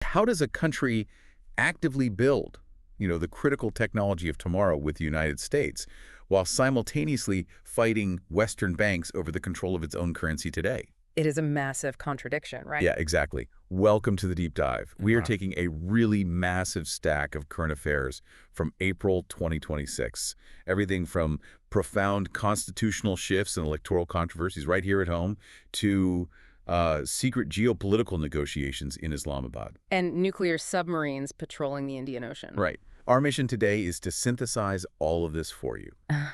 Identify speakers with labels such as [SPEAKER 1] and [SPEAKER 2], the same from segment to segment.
[SPEAKER 1] How does a country actively build, the critical technology of tomorrow with the United States while simultaneously fighting Western banks over the control of its own currency today?
[SPEAKER 2] It is a massive contradiction, right?
[SPEAKER 1] Yeah, exactly. Welcome to the deep dive. We are
[SPEAKER 2] Uh-huh.
[SPEAKER 1] taking a really massive stack of current affairs from April 2026. Everything from profound constitutional shifts and electoral controversies right here at home to secret geopolitical negotiations in Islamabad.
[SPEAKER 2] And nuclear submarines patrolling the Indian Ocean.
[SPEAKER 1] Right. Our mission today is to synthesize all of this for you.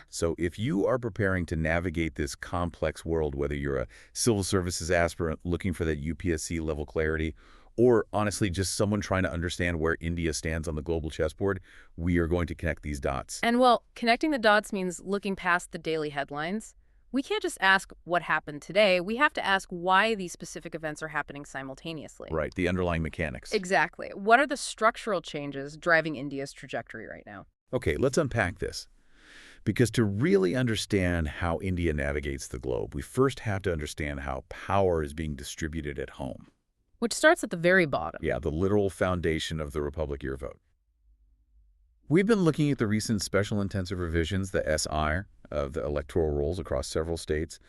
[SPEAKER 1] So if you are preparing to navigate this complex world, whether you're a civil services aspirant looking for that UPSC level clarity, or honestly just someone trying to understand where India stands on the global chessboard, we are going to connect these dots.
[SPEAKER 2] And well, connecting the dots means looking past the daily headlines. We can't just ask what happened today. We have to ask why these specific events are happening simultaneously.
[SPEAKER 1] Right, the underlying mechanics.
[SPEAKER 2] Exactly. What are the structural changes driving India's trajectory right now?
[SPEAKER 1] Okay, let's unpack this. Because to really understand how India navigates the globe, we first have to understand how power is being distributed at home.
[SPEAKER 2] Which starts at the very bottom.
[SPEAKER 1] Yeah, the literal foundation of the Republic Year vote. We've been looking at the recent special intensive revisions, the SI, of the electoral rolls across several states.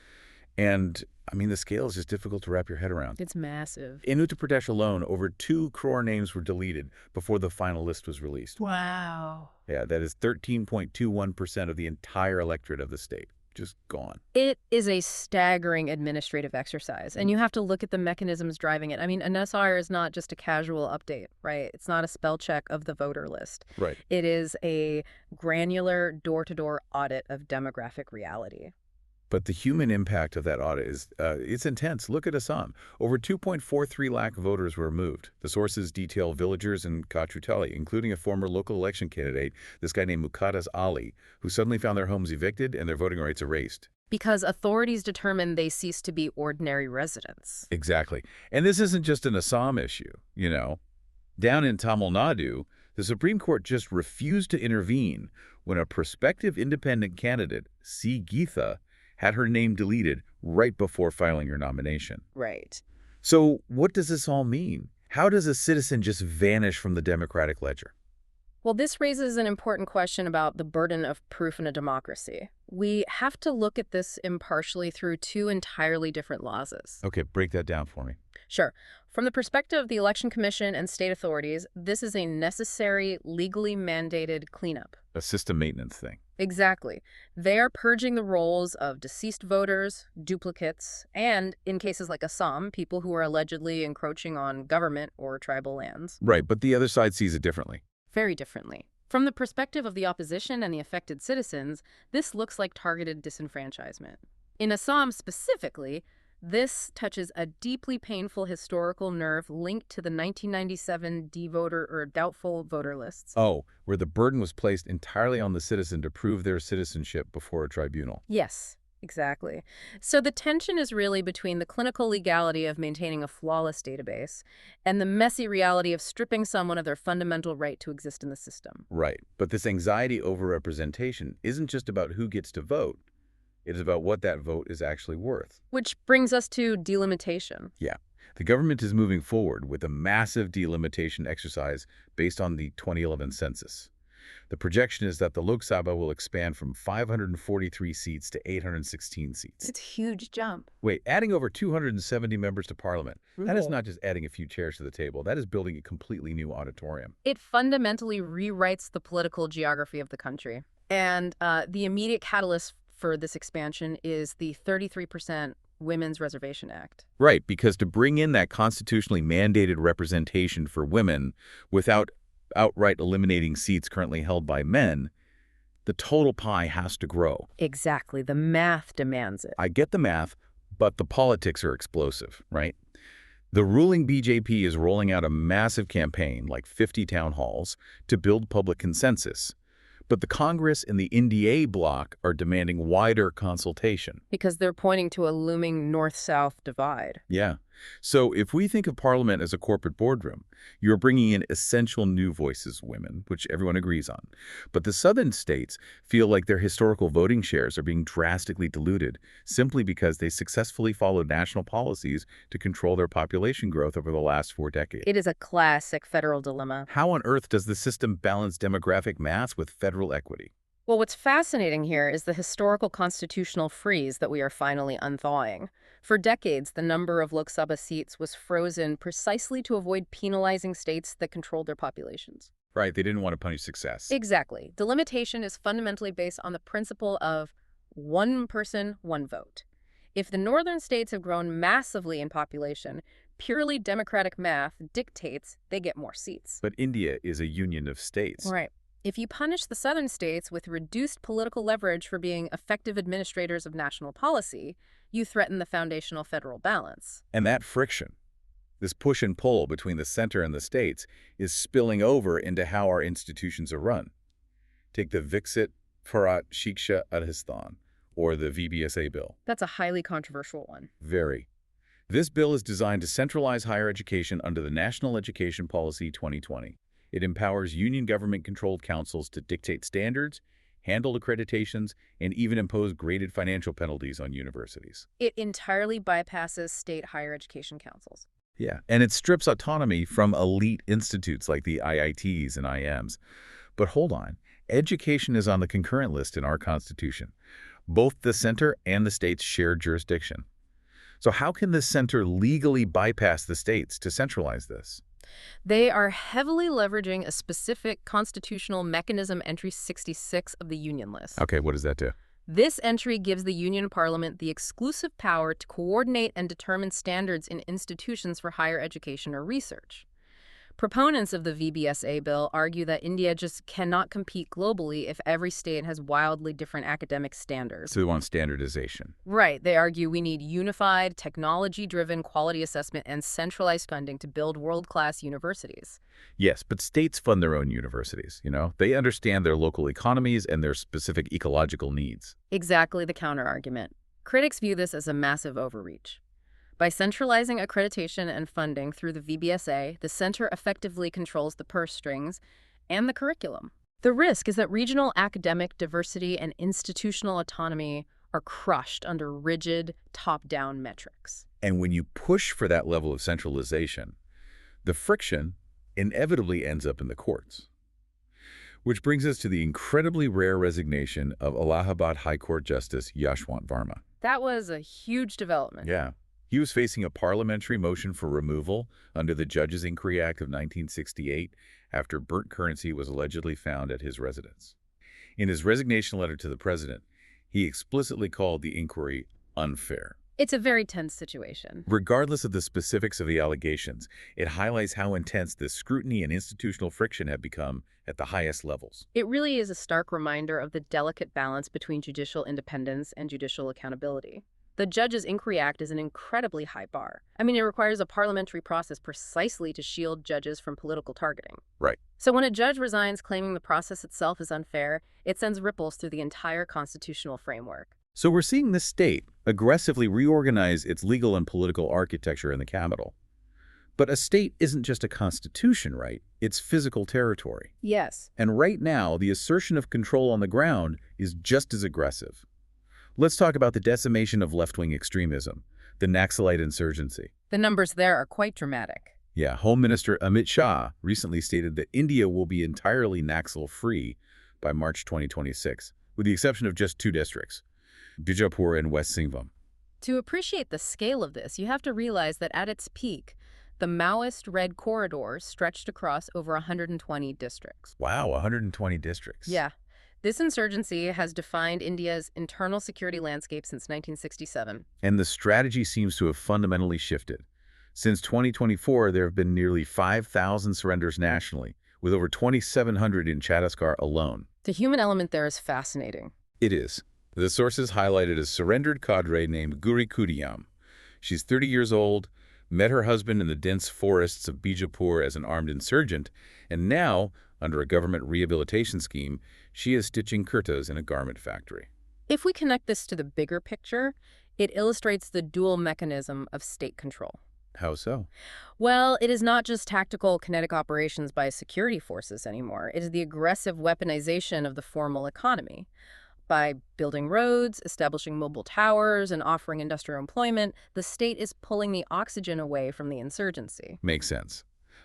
[SPEAKER 1] And, the scale is just difficult to wrap your head around.
[SPEAKER 2] It's massive.
[SPEAKER 1] In Uttar Pradesh alone, over 2 crore names were deleted before the final list was released.
[SPEAKER 2] Wow.
[SPEAKER 1] Yeah, that is 13.21% of the entire electorate of the state. Just gone.
[SPEAKER 2] It is a staggering administrative exercise, and you have to look at the mechanisms driving it. An SR is not just a casual update, right? It's not a spell check of the voter list.
[SPEAKER 1] Right.
[SPEAKER 2] It is a granular door-to-door audit of demographic reality.
[SPEAKER 1] But the human impact of that audit is it's intense. Look at Assam. Over 2.43 lakh voters were removed. The sources detail villagers in Kachutali, including a former local election candidate, this guy named Muqaddas Ali, who suddenly found their homes evicted and their voting rights erased.
[SPEAKER 2] Because authorities determined they ceased to be ordinary residents.
[SPEAKER 1] Exactly. And this isn't just an Assam issue, Down in Tamil Nadu, the Supreme Court just refused to intervene when a prospective independent candidate, C. Geetha, had her name deleted right before filing her nomination.
[SPEAKER 2] Right.
[SPEAKER 1] So what does this all mean? How does a citizen just vanish from the democratic ledger?
[SPEAKER 2] Well, this raises an important question about the burden of proof in a democracy. We have to look at this impartially through 2 entirely different lawses.
[SPEAKER 1] Okay, break that down for me.
[SPEAKER 2] Sure. From the perspective of the Election Commission and state authorities, this is a necessary, legally mandated cleanup.
[SPEAKER 1] A system maintenance thing.
[SPEAKER 2] Exactly. They are purging the rolls of deceased voters, duplicates, and, in cases like Assam, people who are allegedly encroaching on government or tribal lands.
[SPEAKER 1] Right, but the other side sees it differently.
[SPEAKER 2] Very differently. From the perspective of the opposition and the affected citizens, this looks like targeted disenfranchisement. In Assam specifically, this touches a deeply painful historical nerve linked to the 1997 D-voter or doubtful voter lists.
[SPEAKER 1] Oh, where the burden was placed entirely on the citizen to prove their citizenship before a tribunal.
[SPEAKER 2] Yes, exactly. So the tension is really between the clinical legality of maintaining a flawless database and the messy reality of stripping someone of their fundamental right to exist in the system.
[SPEAKER 1] Right, but this anxiety over representation isn't just about who gets to vote. It is about what that vote is actually worth.
[SPEAKER 2] Which brings us to delimitation.
[SPEAKER 1] Yeah. The government is moving forward with a massive delimitation exercise based on the 2011 census. The projection is that the Lok Sabha will expand from 543 seats to 816 seats.
[SPEAKER 2] It's a huge jump.
[SPEAKER 1] Wait, adding over 270 members to Parliament. That is not just adding a few chairs to the table. That is building a completely new auditorium.
[SPEAKER 2] It fundamentally rewrites the political geography of the country. And the immediate catalyst for this expansion is the 33% Women's Reservation Act.
[SPEAKER 1] Right, because to bring in that constitutionally mandated representation for women without outright eliminating seats currently held by men, the total pie has to grow.
[SPEAKER 2] Exactly. The math demands it.
[SPEAKER 1] I get the math, but the politics are explosive, right? The ruling BJP is rolling out a massive campaign, like 50 town halls, to build public consensus. But the Congress and the NDA bloc are demanding wider consultation.
[SPEAKER 2] Because they're pointing to a looming north-south divide.
[SPEAKER 1] Yeah. So if we think of parliament as a corporate boardroom, you're bringing in essential new voices, women, which everyone agrees on. But the southern states feel like their historical voting shares are being drastically diluted simply because they successfully followed national policies to control their population growth over the last 4 decades.
[SPEAKER 2] It is a classic federal dilemma.
[SPEAKER 1] How on earth does the system balance demographic mass with federal equity?
[SPEAKER 2] Well, what's fascinating here is the historical constitutional freeze that we are finally unthawing. For decades, the number of Lok Sabha seats was frozen precisely to avoid penalizing states that controlled their populations.
[SPEAKER 1] Right, they didn't want to punish success.
[SPEAKER 2] Exactly. Delimitation is fundamentally based on the principle of one person, one vote. If the northern states have grown massively in population, purely democratic math dictates they get more seats.
[SPEAKER 1] But India is a union of states.
[SPEAKER 2] Right. If you punish the southern states with reduced political leverage for being effective administrators of national policy, you threaten the foundational federal balance.
[SPEAKER 1] And that friction, this push and pull between the center and the states, is spilling over into how our institutions are run. Take the Viksit Bharat Shiksha Adhisthana, or the VBSA Bill.
[SPEAKER 2] That's a highly controversial one.
[SPEAKER 1] Very. This bill is designed to centralize higher education under the National Education Policy 2020. It empowers union government-controlled councils to dictate standards, handle accreditations, and even impose graded financial penalties on universities.
[SPEAKER 2] It entirely bypasses state higher education councils.
[SPEAKER 1] Yeah, and it strips autonomy from elite institutes like the IITs and IMs. But hold on, education is on the concurrent list in our Constitution. Both the center and the states share jurisdiction. So how can the center legally bypass the states to centralize this?
[SPEAKER 2] They are heavily leveraging a specific constitutional mechanism, entry 66 of the Union List.
[SPEAKER 1] Okay, what does that do?
[SPEAKER 2] This entry gives the Union Parliament the exclusive power to coordinate and determine standards in institutions for higher education or research. Proponents of the VBSA Bill argue that India just cannot compete globally if every state has wildly different academic standards.
[SPEAKER 1] So they want standardization.
[SPEAKER 2] Right. They argue we need unified, technology-driven quality assessment and centralized funding to build world-class universities.
[SPEAKER 1] Yes, but states fund their own universities, you know? They understand their local economies and their specific ecological needs.
[SPEAKER 2] Exactly the counterargument. Critics view this as a massive overreach. By centralizing accreditation and funding through the VBSA, the center effectively controls the purse strings and the curriculum. The risk is that regional academic diversity and institutional autonomy are crushed under rigid, top-down metrics.
[SPEAKER 1] And when you push for that level of centralization, the friction inevitably ends up in the courts. Which brings us to the incredibly rare resignation of Allahabad High Court Justice Yashwant Varma.
[SPEAKER 2] That was a huge development.
[SPEAKER 1] Yeah. He was facing a parliamentary motion for removal under the Judges' Inquiry Act of 1968 after burnt currency was allegedly found at his residence. In his resignation letter to the president, he explicitly called the inquiry unfair.
[SPEAKER 2] It's a very tense situation.
[SPEAKER 1] Regardless of the specifics of the allegations, it highlights how intense this scrutiny and institutional friction have become at the highest levels.
[SPEAKER 2] It really is a stark reminder of the delicate balance between judicial independence and judicial accountability. The Judges' Inquiry Act is an incredibly high bar. I mean, it requires a parliamentary process precisely to shield judges from political targeting.
[SPEAKER 1] Right.
[SPEAKER 2] So when a judge resigns claiming the process itself is unfair, it sends ripples through the entire constitutional framework.
[SPEAKER 1] So we're seeing the state aggressively reorganize its legal and political architecture in the capital. But a state isn't just a constitution, right? It's physical territory.
[SPEAKER 2] Yes.
[SPEAKER 1] And right now, the assertion of control on the ground is just as aggressive. Let's talk about the decimation of left-wing extremism, the Naxalite insurgency.
[SPEAKER 2] The numbers there are quite dramatic.
[SPEAKER 1] Yeah, Home Minister Amit Shah recently stated that India will be entirely Naxal-free by March 2026, with the exception of just 2 districts, Bijapur and West Singvam.
[SPEAKER 2] To appreciate the scale of this, you have to realize that at its peak, the Maoist Red Corridor stretched across over 120 districts.
[SPEAKER 1] Wow, 120 districts.
[SPEAKER 2] Yeah. This insurgency has defined India's internal security landscape since 1967.
[SPEAKER 1] And the strategy seems to have fundamentally shifted. Since 2024, there have been nearly 5,000 surrenders nationally, with over 2,700 in Chhattisgarh alone.
[SPEAKER 2] The human element there is fascinating.
[SPEAKER 1] It is. The sources highlighted a surrendered cadre named Guri Kudiyam. She's 30 years old, met her husband in the dense forests of Bijapur as an armed insurgent, and now, under a government rehabilitation scheme, she is stitching kurtas in a garment factory.
[SPEAKER 2] If we connect this to the bigger picture, it illustrates the dual mechanism of state control.
[SPEAKER 1] How so?
[SPEAKER 2] Well, it is not just tactical kinetic operations by security forces anymore. It is the aggressive weaponization of the formal economy. By building roads, establishing mobile towers, and offering industrial employment, the state is pulling the oxygen away from the insurgency.
[SPEAKER 1] Makes sense.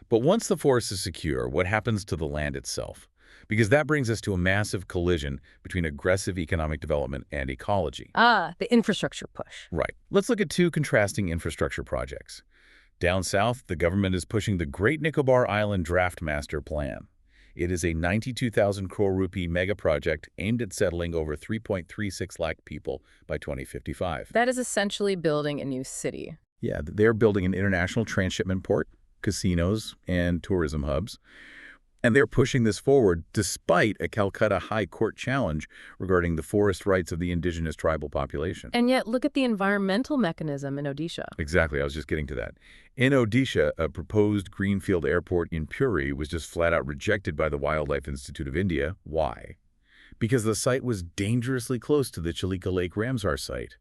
[SPEAKER 1] But once the forest is secure, what happens to the land itself? Because that brings us to a massive collision between aggressive economic development and ecology.
[SPEAKER 2] Ah, the infrastructure push.
[SPEAKER 1] Right. Let's look at two contrasting infrastructure projects. Down south, the government is pushing the Great Nicobar Island Draft Master Plan. It is a 92,000 crore rupee mega project aimed at settling over 3.36 lakh people by 2055.
[SPEAKER 2] That is essentially building a new city.
[SPEAKER 1] Yeah, they're building an international transshipment port, casinos, and tourism hubs. And they're pushing this forward despite a Calcutta High Court challenge regarding the forest rights of the indigenous tribal population.
[SPEAKER 2] And yet, look at the environmental mechanism in Odisha.
[SPEAKER 1] Exactly, I was just getting to that. In Odisha, a proposed greenfield airport in Puri was just flat out rejected by the Wildlife Institute of India. Why? Because the site was dangerously close to the Chilika Lake Ramsar site.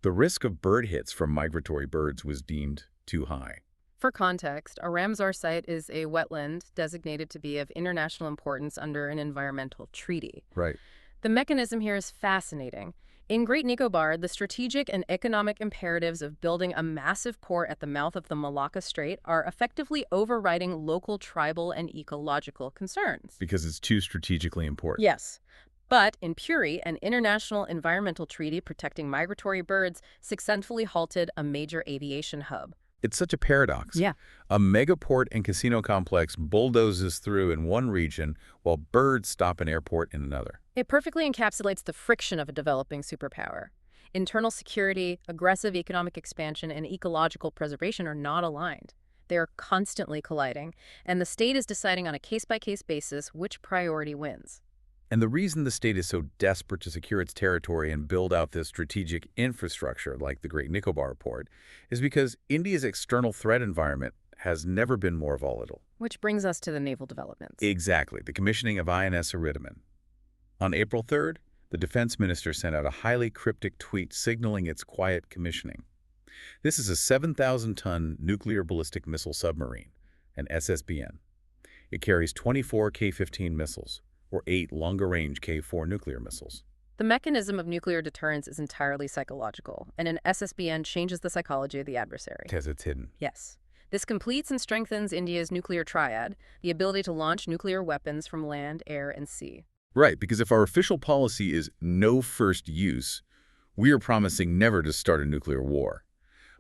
[SPEAKER 1] The risk of bird hits from migratory birds was deemed too high.
[SPEAKER 2] For context, a Ramsar site is a wetland designated to be of international importance under an environmental treaty.
[SPEAKER 1] Right.
[SPEAKER 2] The mechanism here is fascinating. In Great Nicobar, the strategic and economic imperatives of building a massive port at the mouth of the Malacca Strait are effectively overriding local tribal and ecological concerns.
[SPEAKER 1] Because it's too strategically important.
[SPEAKER 2] Yes. But in Puri, an international environmental treaty protecting migratory birds successfully halted a major aviation hub.
[SPEAKER 1] It's such a paradox.
[SPEAKER 2] Yeah.
[SPEAKER 1] A megaport and casino complex bulldozes through in one region while birds stop an airport in another.
[SPEAKER 2] It perfectly encapsulates the friction of a developing superpower. Internal security, aggressive economic expansion, and ecological preservation are not aligned. They are constantly colliding, and the state is deciding on a case-by-case basis which priority wins.
[SPEAKER 1] And the reason the state is so desperate to secure its territory and build out this strategic infrastructure like the Great Nicobar Port is because India's external threat environment has never been more volatile.
[SPEAKER 2] Which brings us to the naval developments.
[SPEAKER 1] Exactly, the commissioning of INS Aridaman. On April 3rd, the defense minister sent out a highly cryptic tweet signaling its quiet commissioning. This is a 7,000-ton nuclear ballistic missile submarine, an SSBN. It carries 24 K-15 missiles, or 8 longer-range K-4 nuclear missiles.
[SPEAKER 2] The mechanism of nuclear deterrence is entirely psychological, and an SSBN changes the psychology of the adversary.
[SPEAKER 1] Because it's hidden.
[SPEAKER 2] Yes. This completes and strengthens India's nuclear triad, the ability to launch nuclear weapons from land, air, and sea.
[SPEAKER 1] Right, because if our official policy is no first use, we are promising never to start a nuclear war.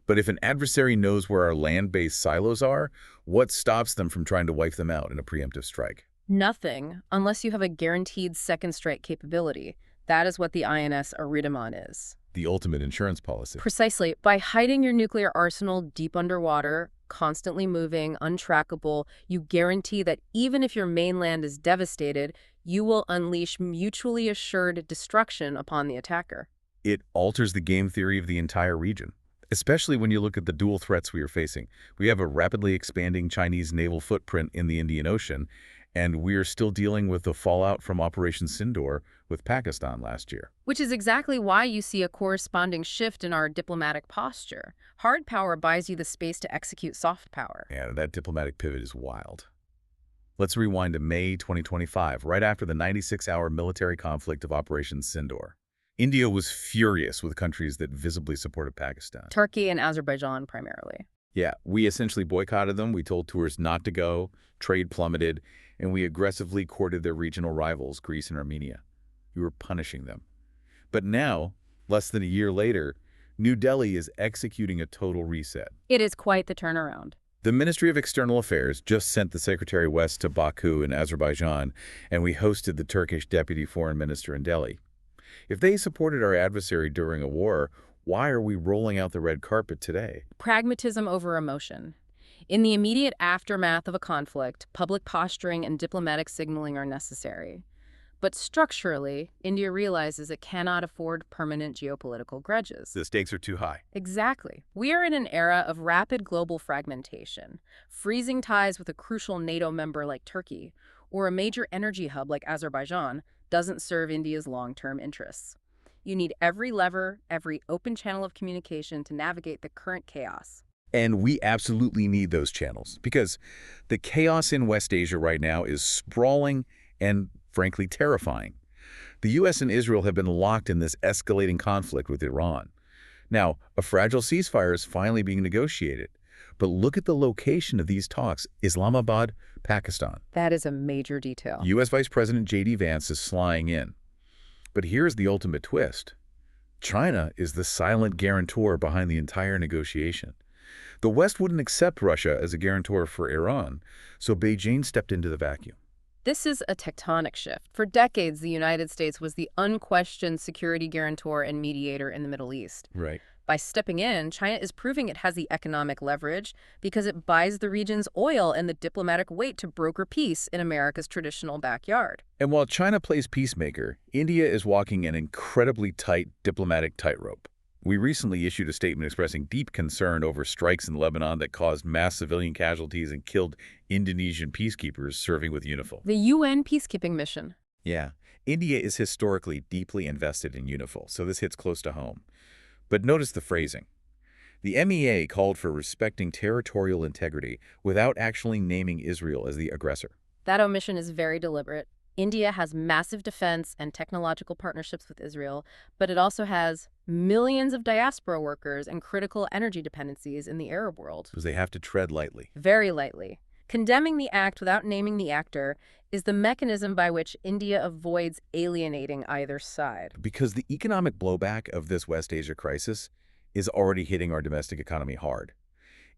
[SPEAKER 1] But if an adversary knows where our land-based silos are, what stops them from trying to wipe them out in a preemptive strike?
[SPEAKER 2] Nothing, unless you have a guaranteed second strike capability. That is what the INS Aridaman is.
[SPEAKER 1] The ultimate insurance policy.
[SPEAKER 2] Precisely. By hiding your nuclear arsenal deep underwater, constantly moving, untrackable, you guarantee that even if your mainland is devastated, you will unleash mutually assured destruction upon the attacker.
[SPEAKER 1] It alters the game theory of the entire region, especially when you look at the dual threats we are facing. We have a rapidly expanding Chinese naval footprint in the Indian Ocean, and we are still dealing with the fallout from Operation Sindoor with Pakistan last year.
[SPEAKER 2] Which is exactly why you see a corresponding shift in our diplomatic posture. Hard power buys you the space to execute soft power.
[SPEAKER 1] Yeah, that diplomatic pivot is wild. Let's rewind to May 2025, right after the 96-hour military conflict of Operation Sindoor. India was furious with countries that visibly supported Pakistan.
[SPEAKER 2] Turkey and Azerbaijan primarily.
[SPEAKER 1] Yeah, we essentially boycotted them. We told tourists not to go, trade plummeted, and we aggressively courted their regional rivals, Greece and Armenia. We were punishing them. But now, less than a year later, New Delhi is executing a total reset.
[SPEAKER 2] It is quite the turnaround.
[SPEAKER 1] The Ministry of External Affairs just sent the Secretary West to Baku in Azerbaijan, and we hosted the Turkish Deputy Foreign Minister in Delhi. If they supported our adversary during a war, why are we rolling out the red carpet today?
[SPEAKER 2] Pragmatism over emotion. In the immediate aftermath of a conflict, public posturing and diplomatic signaling are necessary. But structurally, India realizes it cannot afford permanent geopolitical grudges.
[SPEAKER 1] The stakes are too high.
[SPEAKER 2] Exactly. We are in an era of rapid global fragmentation. Freezing ties with a crucial NATO member like Turkey, or a major energy hub like Azerbaijan, doesn't serve India's long-term interests. You need every lever, every open channel of communication to navigate the current chaos.
[SPEAKER 1] And we absolutely need those channels because the chaos in West Asia right now is sprawling and, frankly, terrifying. The U.S. and Israel have been locked in this escalating conflict with Iran. Now, a fragile ceasefire is finally being negotiated. But look at the location of these talks: Islamabad, Pakistan.
[SPEAKER 2] That is a major detail.
[SPEAKER 1] U.S. Vice President J.D. Vance is flying in. But here's the ultimate twist. China is the silent guarantor behind the entire negotiation. The West wouldn't accept Russia as a guarantor for Iran, so Beijing stepped into the vacuum.
[SPEAKER 2] This is a tectonic shift. For decades, the United States was the unquestioned security guarantor and mediator in the Middle East.
[SPEAKER 1] Right.
[SPEAKER 2] By stepping in, China is proving it has the economic leverage because it buys the region's oil and the diplomatic weight to broker peace in America's traditional backyard.
[SPEAKER 1] And while China plays peacemaker, India is walking an incredibly tight diplomatic tightrope. We recently issued a statement expressing deep concern over strikes in Lebanon that caused mass civilian casualties and killed Indonesian peacekeepers serving with UNIFIL.
[SPEAKER 2] The UN peacekeeping mission.
[SPEAKER 1] Yeah, India is historically deeply invested in UNIFIL, so this hits close to home. But notice the phrasing. The MEA called for respecting territorial integrity without actually naming Israel as the aggressor.
[SPEAKER 2] That omission is very deliberate. India has massive defense and technological partnerships with Israel, but it also has millions of diaspora workers and critical energy dependencies in the Arab world.
[SPEAKER 1] Because they have to tread lightly.
[SPEAKER 2] Very lightly. Condemning the act without naming the actor is the mechanism by which India avoids alienating either side.
[SPEAKER 1] Because the economic blowback of this West Asia crisis is already hitting our domestic economy hard.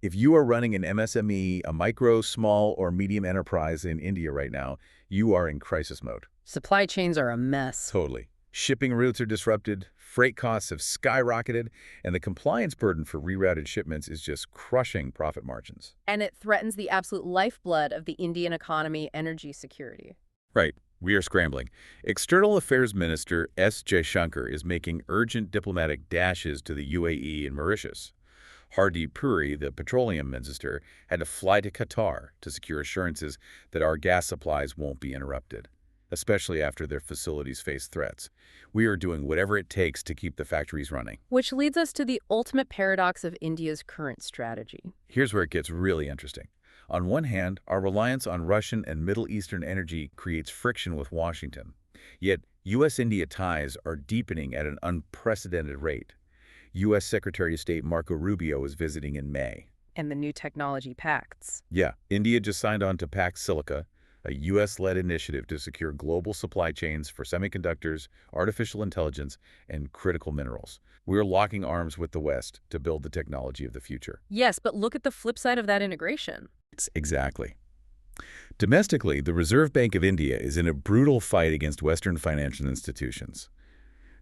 [SPEAKER 1] If you are running an MSME, a micro, small, or medium enterprise in India right now, you are in crisis mode.
[SPEAKER 2] Supply chains are a mess.
[SPEAKER 1] Totally. Shipping routes are disrupted, freight costs have skyrocketed, and the compliance burden for rerouted shipments is just crushing profit margins.
[SPEAKER 2] And it threatens the absolute lifeblood of the Indian economy, energy security.
[SPEAKER 1] Right. We are scrambling. External Affairs Minister S. Jaishankar is making urgent diplomatic dashes to the UAE and Mauritius. Hardeep Puri, the petroleum minister, had to fly to Qatar to secure assurances that our gas supplies won't be interrupted, especially after their facilities face threats. We are doing whatever it takes to keep the factories running.
[SPEAKER 2] Which leads us to the ultimate paradox of India's current strategy.
[SPEAKER 1] Here's where it gets really interesting. On one hand, our reliance on Russian and Middle Eastern energy creates friction with Washington. Yet, U.S.-India ties are deepening at an unprecedented rate. U.S. Secretary of State Marco Rubio is visiting in May.
[SPEAKER 2] And the new technology pacts.
[SPEAKER 1] Yeah, India just signed on to Pax Silica, a U.S.-led initiative to secure global supply chains for semiconductors, artificial intelligence, and critical minerals. We're locking arms with the West to build the technology of the future.
[SPEAKER 2] Yes, but look at the flip side of that integration.
[SPEAKER 1] Exactly. Domestically, the Reserve Bank of India is in a brutal fight against Western financial institutions.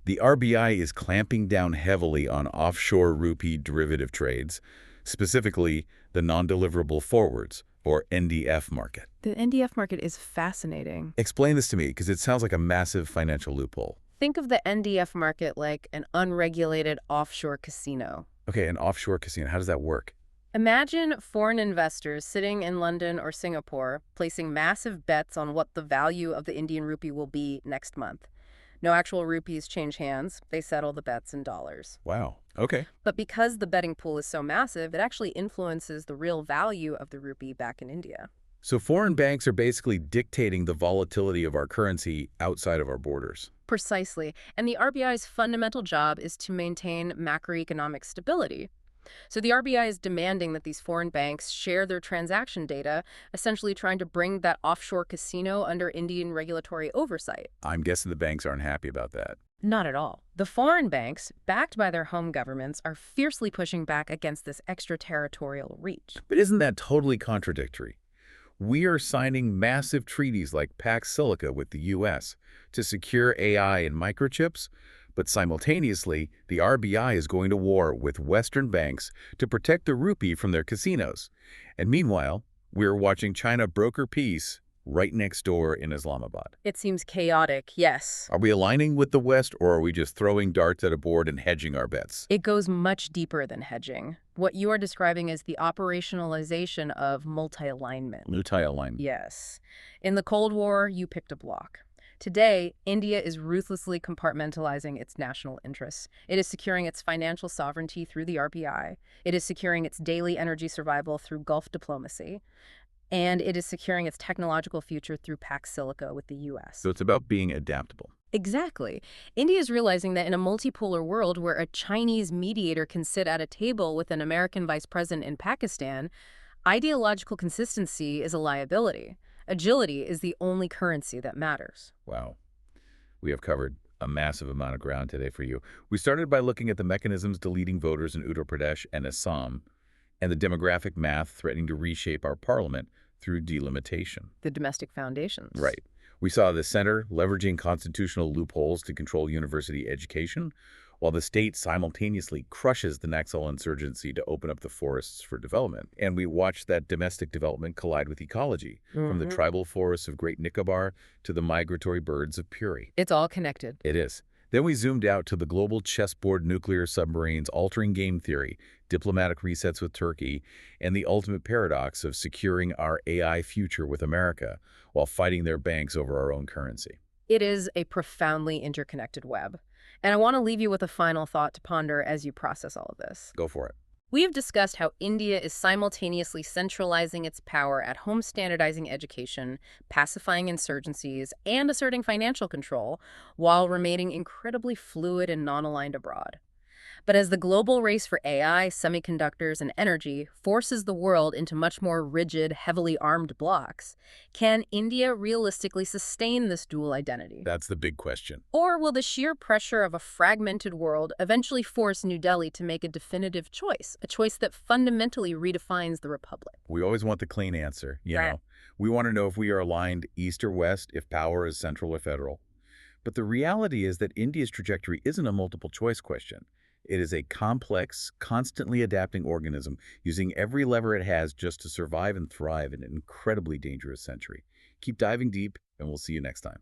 [SPEAKER 1] The RBI is clamping down heavily on offshore rupee derivative trades, specifically the non-deliverable forwards, or NDF market.
[SPEAKER 2] The NDF market is fascinating.
[SPEAKER 1] Explain this to me, because it sounds like a massive financial loophole.
[SPEAKER 2] Think of the NDF market like an unregulated offshore casino.
[SPEAKER 1] Okay, an offshore casino. How does that work?
[SPEAKER 2] Imagine foreign investors sitting in London or Singapore placing massive bets on what the value of the Indian rupee will be next month. No actual rupees change hands. They settle the bets in dollars.
[SPEAKER 1] Wow. Okay.
[SPEAKER 2] But because the betting pool is so massive, it actually influences the real value of the rupee back in India.
[SPEAKER 1] So foreign banks are basically dictating the volatility of our currency outside of our borders.
[SPEAKER 2] Precisely. And the RBI's fundamental job is to maintain macroeconomic stability. So the RBI is demanding that these foreign banks share their transaction data, essentially trying to bring that offshore casino under Indian regulatory oversight.
[SPEAKER 1] I'm guessing the banks aren't happy about that.
[SPEAKER 2] Not at all. The foreign banks, backed by their home governments, are fiercely pushing back against this extraterritorial reach.
[SPEAKER 1] But isn't that totally contradictory? We are signing massive treaties like Pax Silica with the U.S. to secure AI and microchips, but simultaneously, the RBI is going to war with Western banks to protect the rupee from their casinos. And meanwhile, we're watching China broker peace right next door in Islamabad.
[SPEAKER 2] It seems chaotic, yes.
[SPEAKER 1] Are we aligning with the West, or are we just throwing darts at a board and hedging our bets?
[SPEAKER 2] It goes much deeper than hedging. What you are describing is the operationalization of multi-alignment.
[SPEAKER 1] Multi-alignment.
[SPEAKER 2] Yes. In the Cold War, you picked a block. Today, India is ruthlessly compartmentalizing its national interests. It is securing its financial sovereignty through the RBI. It is securing its daily energy survival through Gulf diplomacy. And it is securing its technological future through Pax Silica with the U.S.
[SPEAKER 1] So it's about being adaptable.
[SPEAKER 2] Exactly. India is realizing that in a multipolar world where a Chinese mediator can sit at a table with an American vice president in Pakistan, ideological consistency is a liability. Agility is the only currency that matters.
[SPEAKER 1] Wow. We have covered a massive amount of ground today for you. We started by looking at the mechanisms deleting voters in Uttar Pradesh and Assam, and the demographic math threatening to reshape our parliament through delimitation.
[SPEAKER 2] The domestic foundations.
[SPEAKER 1] Right. We saw the center leveraging constitutional loopholes to control university education, while the state simultaneously crushes the Naxal insurgency to open up the forests for development. And we watched that domestic development collide with ecology, from the tribal forests of Great Nicobar to the migratory birds of Puri.
[SPEAKER 2] It's all connected.
[SPEAKER 1] It is. Then we zoomed out to the global chessboard nuclear submarines altering game theory, diplomatic resets with Turkey, and the ultimate paradox of securing our AI future with America while fighting their banks over our own currency.
[SPEAKER 2] It is a profoundly interconnected web. And I want to leave you with a final thought to ponder as you process all of this.
[SPEAKER 1] Go for it.
[SPEAKER 2] We have discussed how India is simultaneously centralizing its power at home, standardizing education, pacifying insurgencies, and asserting financial control, while remaining incredibly fluid and non-aligned abroad. But as the global race for AI, semiconductors, and energy forces the world into much more rigid, heavily armed blocks, can India realistically sustain this dual identity?
[SPEAKER 1] That's the big question.
[SPEAKER 2] Or will the sheer pressure of a fragmented world eventually force New Delhi to make a definitive choice, a choice that fundamentally redefines the republic?
[SPEAKER 1] We always want the clean answer, you know. We want to know if we are aligned east or west, if power is central or federal. But the reality is that India's trajectory isn't a multiple choice question. It is a complex, constantly adapting organism, using every lever it has just to survive and thrive in an incredibly dangerous century. Keep diving deep, and we'll see you next time.